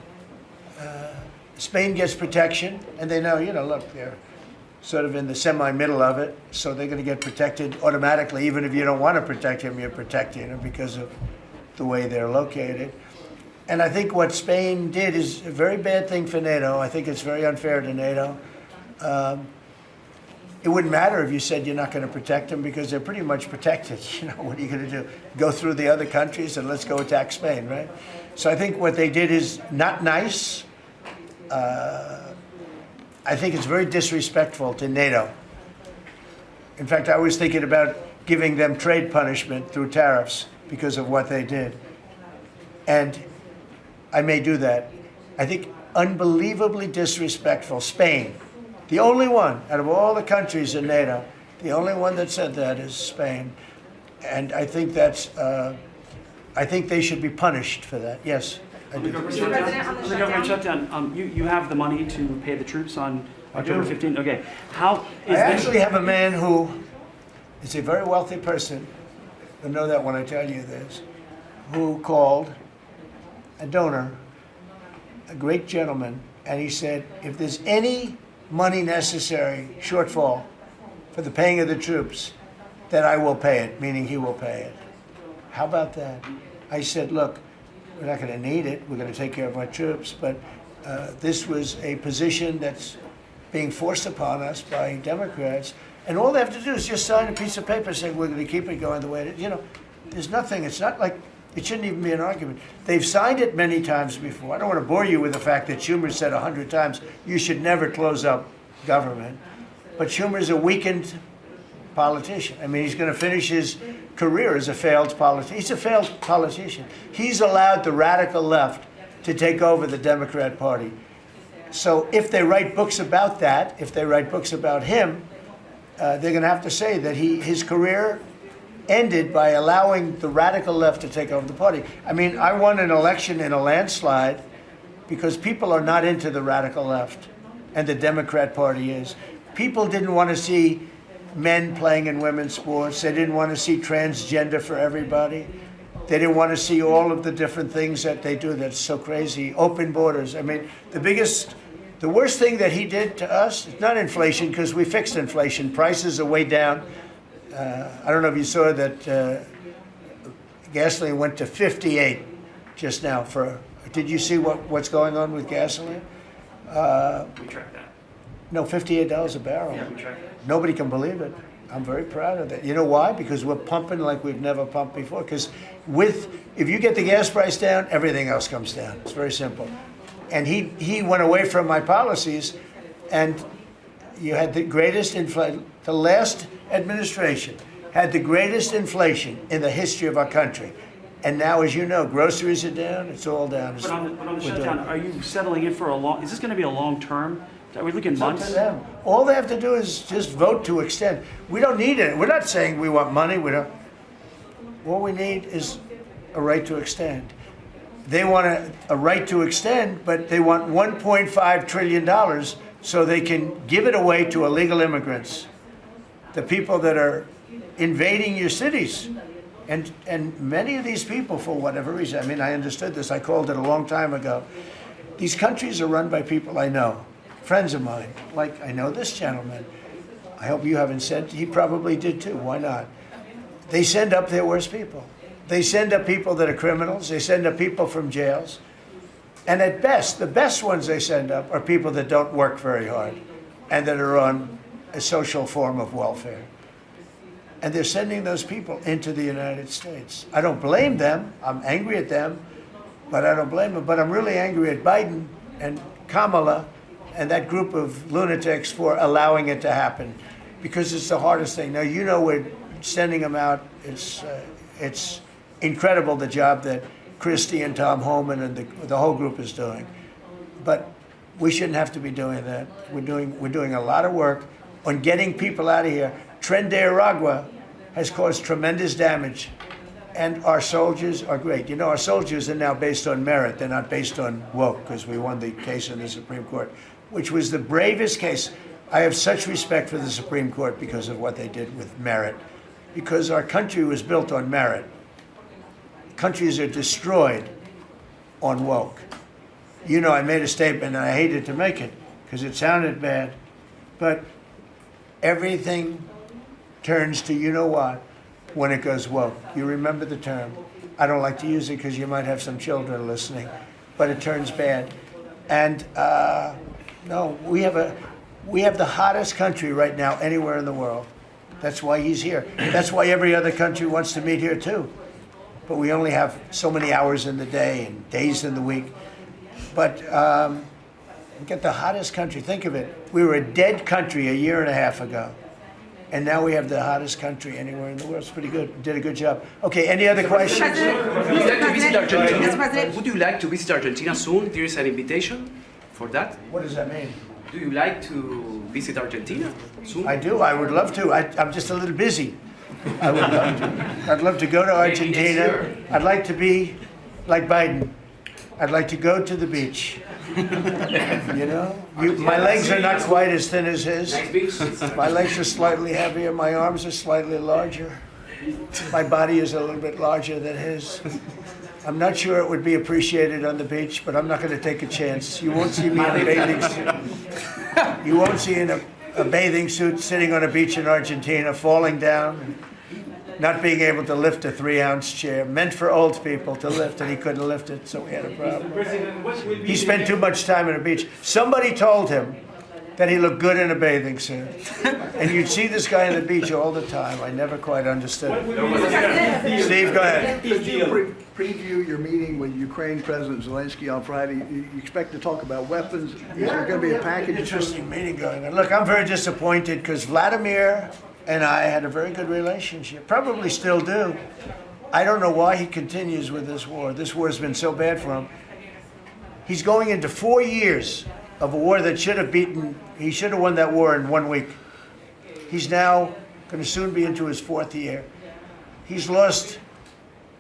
Spain gets protection, and they know, look, they're sort of in the semi-middle of it, so they're going to get protected automatically. Even if you don't want to protect them, you're protecting them because of the way they're located. And I think what Spain did is a very bad thing for NATO. I think it's very unfair to NATO. It wouldn't matter if you said you're not going to protect them because they're pretty much protected. What are you going to do? Go through the other countries and let's go attack Spain, right? So I think what they did is not nice. I think it's very disrespectful to NATO. In fact, I was thinking about giving them trade punishment through tariffs because of what they did. And I may do that. I think unbelievably disrespectful. Spain, the only one out of all the countries in NATO, the only one that said that is Spain. And I think that's, I think they should be punished for that. Yes. On the government shutdown, you have the money to pay the troops on October 15th? Okay. How is I actually have a man who is a very wealthy person, you'll know that when I tell you this, who called a donor, a great gentleman, and he said, if there's any money necessary, shortfall, for the paying of the troops, then I will pay it, meaning he will pay it. How about that? I said, look, we're not going to need it. We're going to take care of our troops. But this was a position that's being forced upon us by Democrats. And all they have to do is just sign a piece of paper saying we're going to keep it going the way it is. There's nothing. It's not like, it shouldn't even be an argument. They've signed it many times before. I don't want to bore you with the fact that Schumer said 100 times, you should never close up government. But Schumer's a weakened politician. I mean, he's going to finish his career as a failed politician. He's a failed politician. He's allowed the radical left to take over the Democrat Party. So if they write books about that, if they write books about him, they're going to have to say that his career ended by allowing the radical left to take over the party. I mean, I won an election in a landslide because people are not into the radical left, and the Democrat Party is. People didn't want to see men playing in women's sports. They didn't want to see transgender for everybody. They didn't want to see all of the different things that they do that's so crazy. Open borders. I mean, the The worst thing that he did to us, it's not inflation, because we fixed inflation. Prices are way down. I don't know if you saw that gasoline went to 58 just now. Did you see what's going on with gasoline? We track that. No, $58 a barrel. Yeah, we track that. Nobody can believe it. I'm very proud of that. You know why? Because we're pumping like we've never pumped before. Because if you get the gas price down, everything else comes down. It's very simple. And he went away from my policies, and you had the greatest inflation. The last administration had the greatest inflation in the history of our country. And now, as you know, groceries are down. It's all down. But on the shutdown, are you settling in for a long? Is this going to be a long term? Are we looking months? It's up to them. All they have to do is just vote to extend. We don't need it. We're not saying we want money. We don't. All we need is a right to extend. They want a right to extend, but they want $1.5 trillion so they can give it away to illegal immigrants, the people that are invading your cities. And many of these people, for whatever reason, I mean, I understood this. I called it a long time ago. These countries are run by people I know. Friends of mine, like I know this gentleman. I hope you haven't said, he probably did too, why not? They send up their worst people. They send up people that are criminals, they send up people from jails. And at best, the best ones they send up are people that don't work very hard and that are on a social form of welfare. And they're sending those people into the United States. I don't blame them, I'm angry at them, but I don't blame them. But I'm really angry at Biden and Kamala and that group of lunatics for allowing it to happen, because it's the hardest thing. Now, you know, we're sending them out. It's incredible the job that Christie and Tom Homan and the whole group is doing. But we shouldn't have to be doing that. We're doing a lot of work on getting people out of here. Tren de Aragua has caused tremendous damage, and our soldiers are great. You know, our soldiers are now based on merit. They're not based on woke, because we won the case in the Supreme Court, which was the bravest case. I have such respect for the Supreme Court because of what they did with merit, because our country was built on merit. Countries are destroyed on woke. You know, I made a statement, and I hated to make it because it sounded bad, but everything turns to you know what when it goes woke. You remember the term. I don't like to use it because you might have some children listening, but it turns bad. And no, we have the hottest country right now anywhere in the world. That's why he's here. That's why every other country wants to meet here too. But we only have so many hours in the day and days in the week. But we get the hottest country. Think of it. We were a dead country a year and a half ago. And now we have the hottest country anywhere in the world. It's pretty good. Did a good job. Okay, any other questions? Would you like to visit Argentina? Would you like to visit Argentina soon? There is an invitation for that. What does that mean? Do you like to visit Argentina soon? I do. I would love to. I'm just a little busy. I would love to. I'd love to go to Argentina. I'd like to be like Biden. I'd like to go to the beach. You know? My legs are not quite as thin as his. My legs are slightly heavier. My arms are slightly larger. My body is a little bit larger than his. I'm not sure it would be appreciated on the beach, but I'm not going to take a chance. You won't see me in a bathing suit. You won't see in a bathing suit sitting on a beach in Argentina, falling down, not being able to lift a 3-ounce chair, meant for old people to lift, and he couldn't lift it, so we had a problem. He spent too much time on a beach. Somebody told him that he looked good in a bathing suit. And you'd see this guy on the beach all the time. I never quite understood it. Steve, go ahead. Could you preview your meeting with Ukraine President Zelensky on Friday? You expect to talk about weapons? Is there going to be a package? Interesting meeting going on. Look, I'm very disappointed because Vladimir and I had a very good relationship. Probably still do. I don't know why he continues with this war. This war has been so bad for him. He's going into 4 years of a war that should have he should have won that war in 1 week. He's now going to soon be into his 4th year. He's lost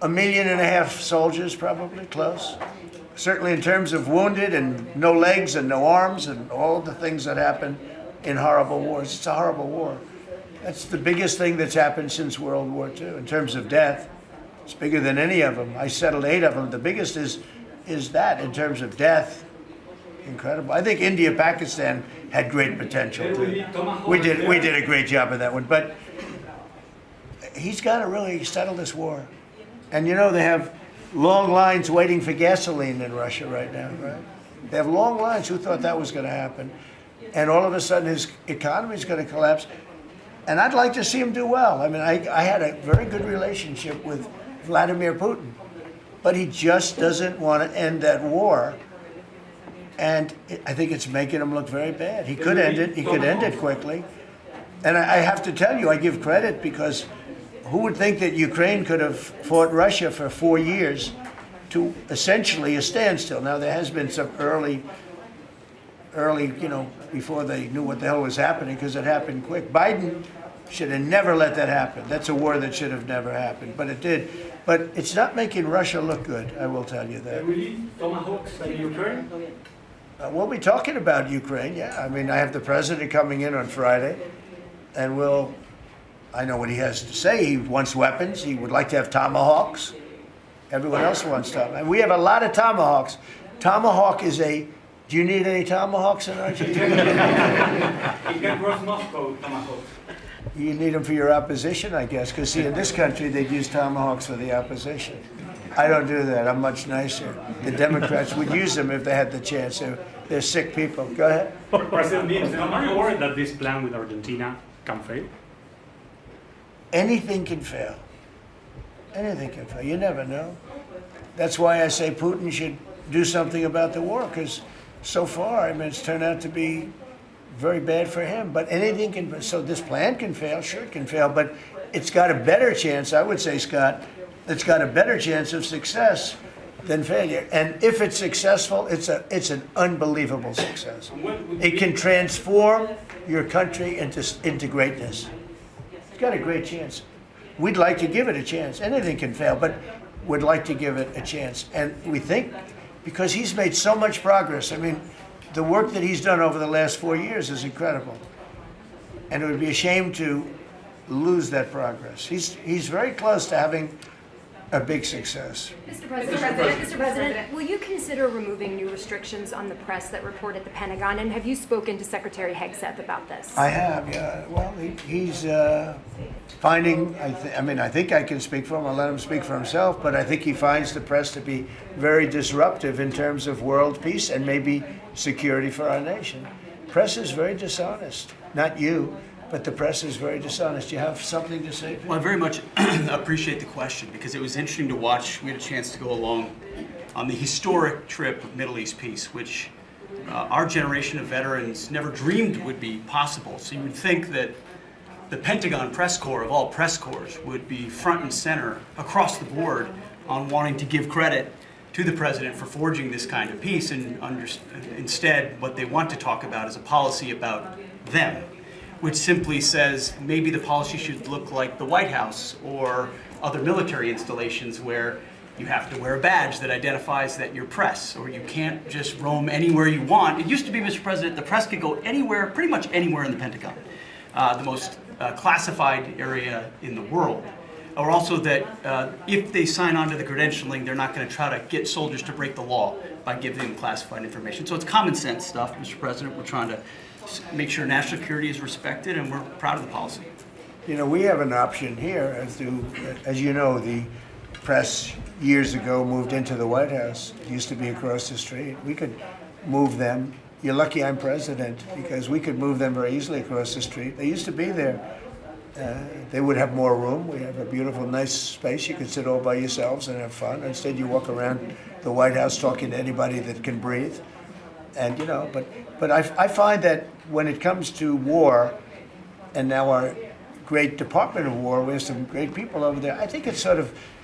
1.5 million soldiers, probably, close. Certainly in terms of wounded and no legs and no arms and all the things that happen in horrible wars. It's a horrible war. That's the biggest thing that's happened since World War II in terms of death. It's bigger than any of them. I settled 8 of them. The biggest is that in terms of death. incredible. I think India, Pakistan had great potential too. We did a great job of that one, but he's got to really settle this war. And you know, they have long lines waiting for gasoline in Russia right now, right? They have long lines. Who thought that was going to happen? And all of a sudden his economy is going to collapse. And I'd like to see him do well. I mean, I had a very good relationship with Vladimir Putin, but he just doesn't want to end that war. And I think it's making him look very bad. He could end it. He could end it quickly. And I have to tell you, I give credit, because who would think that Ukraine could have fought Russia for 4 years to essentially a standstill? Now, there has been some early, you know, before they knew what the hell was happening, because it happened quick. Biden should have never let that happen. That's a war that should have never happened, but it did. But it's not making Russia look good, I will tell you that. Tomahawks in Ukraine? We'll be talking about Ukraine, yeah. I mean, I have the president coming in on Friday, and I know what he has to say. He wants weapons. He would like to have tomahawks. Everyone else wants tomahawks. And we have a lot of tomahawks. Tomahawk is a... Do you need any tomahawks in Argentina? You can cross Moscow, tomahawks. You need them for your opposition, I guess, because see, in this country, they'd use tomahawks for the opposition. I don't do that. I'm much nicer. The Democrats would use them if they had the chance. They're sick people. Go ahead. President Milei, are you worried that this plan with Argentina can fail? Anything can fail. Anything can fail. You never know. That's why I say Putin should do something about the war, because so far, I mean, it's turned out to be very bad for him. But anything can, so this plan can fail, sure it can fail, but it's got a better chance, I would say, Scott, it's got a better chance of success than failure. And if it's successful, it's an unbelievable success. It can transform your country into greatness. It's got a great chance. We'd like to give it a chance. Anything can fail, but we'd like to give it a chance. And we think, because he's made so much progress. I mean, the work that he's done over the last 4 years is incredible. And it would be a shame to lose that progress. He's very close to having a big success. Mr. President, will you consider removing new restrictions on the press that report at the Pentagon? And have you spoken to Secretary Hegseth about this? I have, yeah. Well, he's finding, I think I can speak for him. I'll let him speak for himself, but I think he finds the press to be very disruptive in terms of world peace and maybe security for our nation. Press is very dishonest. Not you, but the press is very dishonest. Do you have something to say? Well, I very much appreciate the question, because it was interesting to watch. We had a chance to go along on the historic trip of Middle East peace, which our generation of veterans never dreamed would be possible. So you would think that the Pentagon press corps, of all press corps, would be front and center across the board on wanting to give credit to the president for forging this kind of peace, and instead what they want to talk about is a policy about them, which simply says maybe the policy should look like the White House or other military installations, where you have to wear a badge that identifies that you're press, or you can't just roam anywhere you want. It used to be, Mr. President, the press could go anywhere, pretty much anywhere in the Pentagon, the most classified area in the world. Or also that if they sign on to the credentialing, they're not going to try to get soldiers to break the law by giving them classified information. So it's common sense stuff, Mr. President. We're trying to make sure national security is respected, and we're proud of the policy. You know, we have an option here. As you know, the press years ago moved into the White House. It used to be across the street. We could move them. You're lucky I'm president, because we could move them very easily across the street. They used to be there. They would have more room. We have a beautiful, nice space. You can sit all by yourselves and have fun. Instead, you walk around the White House talking to anybody that can breathe. And, you know, but I find that when it comes to war, and now our great Department of War, we have some great people over there, I think it's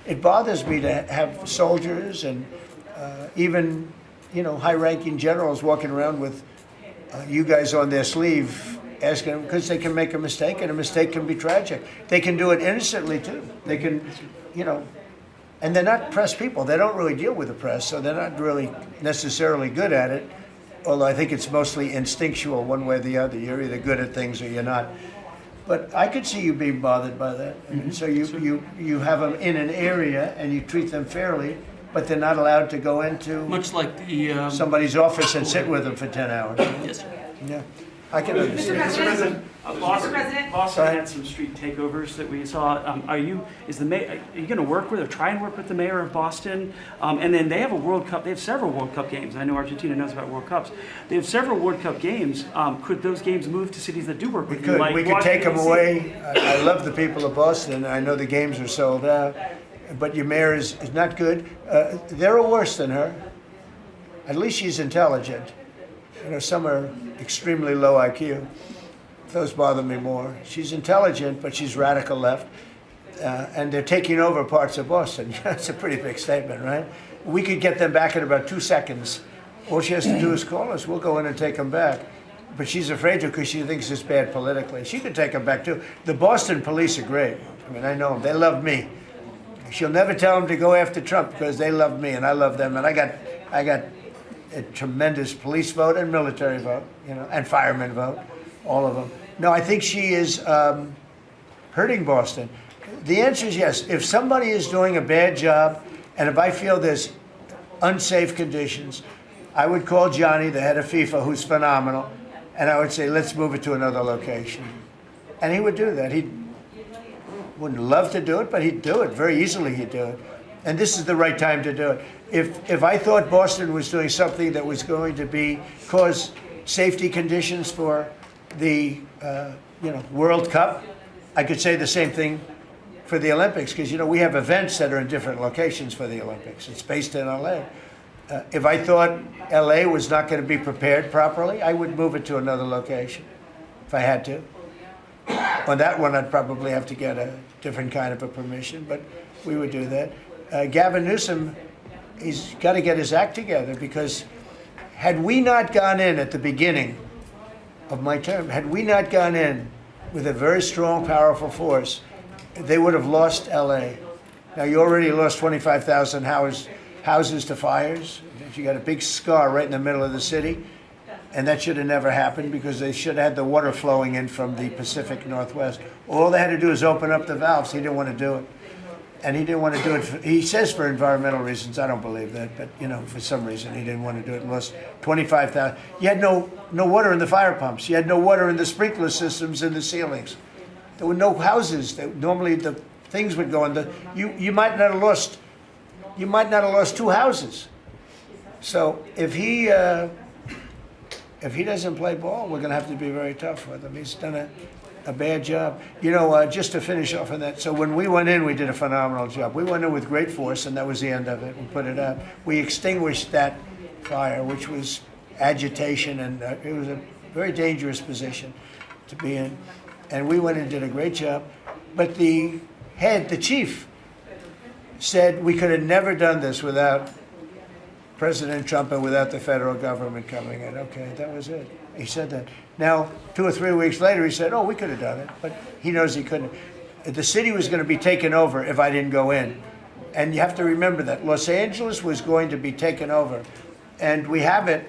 it bothers me to have soldiers and even, you know, high-ranking generals walking around with you guys on their sleeve, asking them, because they can make a mistake, and a mistake can be tragic. They can do it innocently, too. They can, you know, and they're not press people. They don't really deal with the press, so they're not really necessarily good at it, although I think it's mostly instinctual one way or the other. You're either good at things or you're not. But I could see you being bothered by that. So you have them in an area, and you treat them fairly, but they're not allowed to go into Much like the somebody's office and sit with them for 10 hours. Yes, sir. Yeah, I can understand. Mr. President, Boston Sorry? had some street takeovers that we saw. Are you going to work with or try and work with the mayor of Boston? And then they have a World Cup. They have several World Cup games. I know Argentina knows about World Cups. They have several World Cup games. Could those games move to cities that do work with you? Like We could take them Washington, away. I love the people of Boston. I know the games are sold out, but your mayor is not good. They're worse than her. At least she's intelligent. You know, some are extremely low IQ. Those bother me more. She's intelligent, but she's radical left. And they're taking over parts of Boston. That's a pretty big statement, right? We could get them back in about 2 seconds. All she has to do is call us. We'll go in and take them back. But she's afraid to because she thinks it's bad politically. She could take them back, too. The Boston police are great. I mean, I know them. They love me. She'll never tell them to go after Trump because they love me and I love them. And I got a tremendous police vote and military vote, you know, and fireman vote, all of them. No, I think she is hurting Boston. The answer is yes. If somebody is doing a bad job, and if I feel there's unsafe conditions, I would call Johnny, the head of FIFA, who's phenomenal, and I would say, let's move it to another location. And he would do that. He wouldn't love to do it, but he'd do it. Very easily he'd do it. And this is the right time to do it. If I thought Boston was doing something that was going to cause safety conditions for the World Cup, I could say the same thing for the Olympics, because we have events that are in different locations for the Olympics. It's based in LA. If I thought LA was not going to be prepared properly, I would move it to another location if I had to. On that one, I'd probably have to get a different kind of a permission, but we would do that. Gavin Newsom, he's got to get his act together, because had we not gone in at the beginning of my term, had we not gone in with a very strong, powerful force, they would have lost LA. Now, you already lost 25,000 houses to fires. You got a big scar right in the middle of the city, and that should have never happened, because they should have had the water flowing in from the Pacific Northwest. All they had to do is open up the valves. He didn't want to do it. And he didn't want to do it, he says for environmental reasons. I don't believe that, but for some reason he didn't want to do it. Lost 25,000. You had no water in the fire pumps. You had no water in the sprinkler systems in the ceilings. There were no houses. Normally the things would go in you might not have lost 2 houses. So if he doesn't play ball, we're going to have to be very tough with him. He's done a bad job. Just to finish off on that, so when we went in, we did a phenomenal job. We went in with great force, and that was the end of it. We put it out. We extinguished that fire, which was agitation, and it was a very dangerous position to be in. And we went in and did a great job. But the chief, said we could have never done this without President Trump and without the federal government coming in. Okay, that was it. He said that. Now, 2 or 3 weeks later, he said, oh, we could have done it, but he knows he couldn't. The city was going to be taken over if I didn't go in. And you have to remember that. Los Angeles was going to be taken over. And we have it,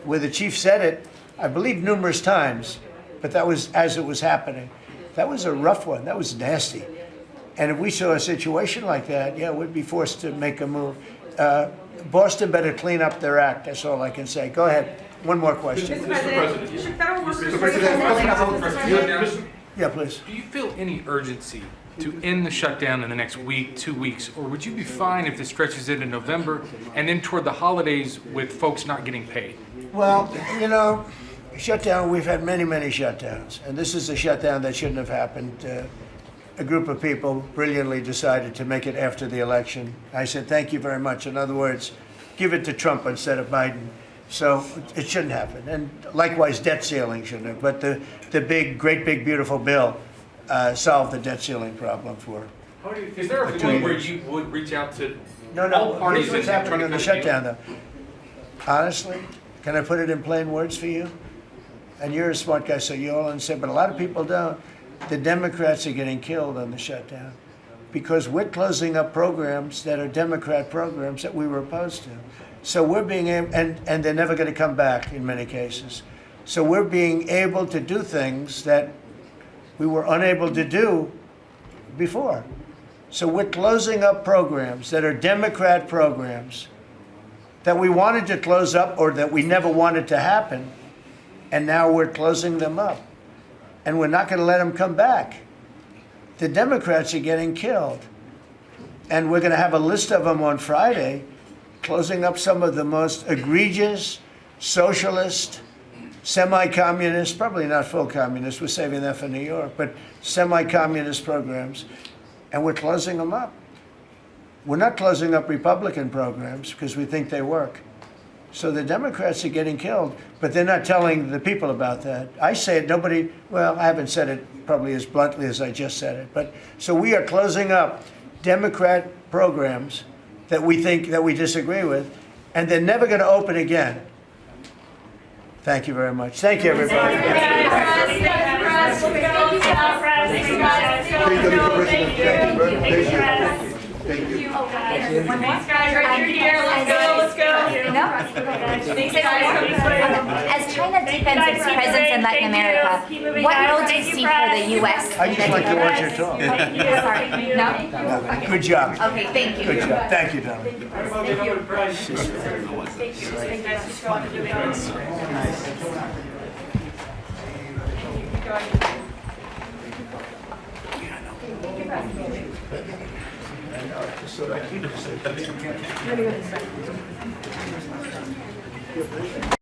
where the chief said it, I believe numerous times, but that was as it was happening. That was a rough one. That was nasty. And if we saw a situation like that, yeah, we'd be forced to make a move. Boston better clean up their act. That's all I can say. Go ahead. One more question. Mr. President. Yeah, please. Do you feel any urgency to end the shutdown in the next week, 2 weeks, or would you be fine if this stretches into November and then toward the holidays with folks not getting paid? Well, shutdown, we've had many, many shutdowns, and this is a shutdown that shouldn't have happened. A group of people brilliantly decided to make it after the election. I said, thank you very much. In other words, give it to Trump instead of Biden. So it shouldn't happen. And likewise, debt ceiling shouldn't have. But the great big, beautiful bill solved the debt ceiling problem for Is there a point where you would reach out to all parties? Here's what's happening in the shutdown, though. Honestly, can I put it in plain words for you? And you're a smart guy, so you all understand, but a lot of people don't. The Democrats are getting killed on the shutdown because we're closing up programs that are Democrat programs that we were opposed to. So we're being able, and they're never going to come back in many cases. So we're being able to do things that we were unable to do before. So we're closing up programs that are Democrat programs that we wanted to close up or that we never wanted to happen, and now we're closing them up. And we're not going to let them come back. The Democrats are getting killed. And we're going to have a list of them on Friday, closing up some of the most egregious, socialist, semi-communist, probably not full communist, we're saving that for New York, but semi-communist programs, and we're closing them up. We're not closing up Republican programs because we think they work. So the Democrats are getting killed, but they're not telling the people about that. I say it, nobody, well, I haven't said it probably as bluntly as I just said it, but so we are closing up Democrat programs that we think, that we disagree with, and they're never going to open again. Thank you very much. Thank you, everybody. Thank you. Thanks, guys. Right here. Let's go. As China deepens its presence in Latin America, what role do you see for the U.S.? I just like to watch you talk. Sorry. No? Okay. Good job. Okay, thank you. Good job. Thank you, darling. Thank you.